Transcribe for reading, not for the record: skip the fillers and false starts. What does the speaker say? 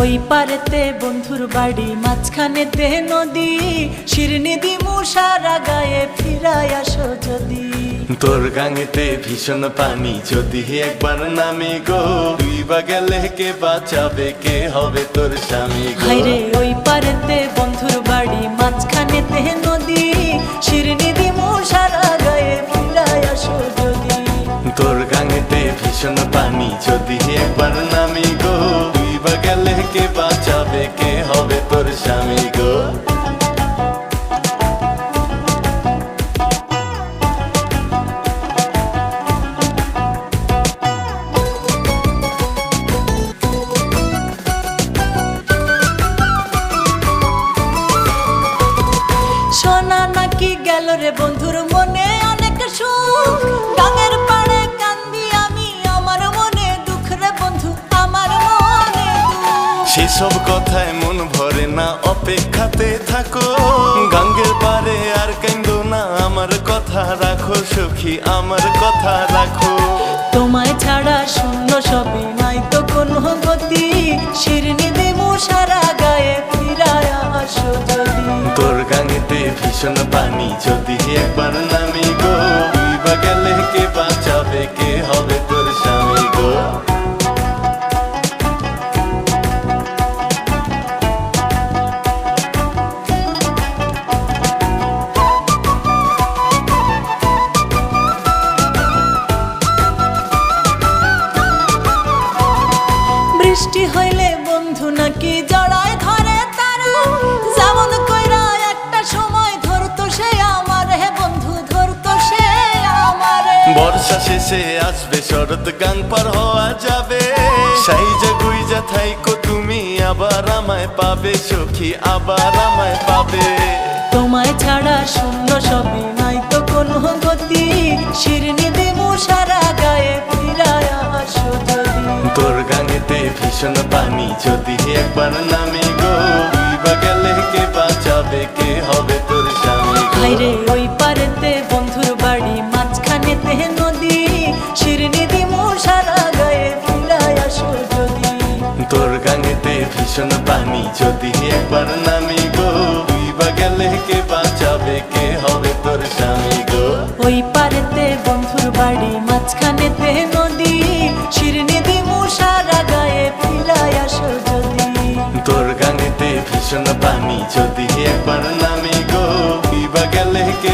ওই পারেতে বন্ধুর বাড়ি, মাঝখানেতে নদী, শিরনি দিমু সারা গায়ে, ফিরাই আসো যদি। তোর গাঙেতে ভীষণ পানি, যদি একবার নামি গো, তুই বা গেলে কে বাঁচাবে, কে হবে তোর স্বামী গো। হায়রে ওই পারেতে বন্ধুর বাড়ি, মাঝখানেতে নদী, শিরনি দিমু সারা গায়ে, ফিরাই আসো যদি। তোর গাঙেতে ভীষণ পানি, যদি একবার নামি গো, তুই বা গেলে কে বাঁচাবে, কে হবে তোর স্বামী গো। সোনা নাকি গেল রে বন্ধুর মনে অনেক সুখ, গাঙের পাড়ে কান্দি আমি, আমার মনে দুঃখ রে বন্ধু, আমার মনে দুঃখ। সেসব কথায় মন ভরে না, অপেক্ষাতে থাকো, গাঙ্গের পারে আর কান্দো না, আমার কথা রাখো সখী, আমার কথা রাখো। তোমায় ছাড়া শূন্য সবই, নাই তো কোনো গতি, শিরনি দিমু সারা গায়ে, ফিরায় আসো যদি। তোর গাঙেতে ভীষণ পানি, যদি একবার নামি গো, তুই বা গেলে কে বাঁচাবে, কে হবে তোর স্বামী গো। বৃষ্টি হইলে বন্ধু নাকি জড়ায় ধরে তারা, যেমন কইরা একটা সময় ধরতো সে আমার, হে বন্ধু ধরতো সে আমারে। বর্ষা শেষে আসবে শরৎ, গান পার হওয়া যাবে, সাইজা গুইজা থাইকো তুমি, আবার আমায় পাবে সখী, আবার আমায় পাবে। তোমায় ছাড়া শূন্য সবই, নাই তো কোনো গতি, শিরনি দিমু সারা গায়ে, ফিরায় আসো যদি। তোর গাঙেতে ভীষণ পানি, যদি একবার নামি গো, তুই বা গেলে কে বাঁচাবে, কে হবে তোর স্বামী গো। হায়রে ওই পারেতে বন্ধুর বাড়ি, মাঝখানেতে নদী, শিরনি দিমু সারা গায়ে, ফিরায় আসো যদি। তোর গাঙেতে ভীষণ পানি, যদি একবার নামি গো, তুই বা গেলে কে বাঁচাবে, কে হবে তোর স্বামী গো। ওই পারেতে বন্ধুর বাড়ি, মাঝখানেতে নদী, শিরনি দিমু সারা গায়ে, ফিরায় আসো যদি। তোর গাঙেতে ভীষণ পানি, যদি একবার নামি গো, তুই বা গেলে কে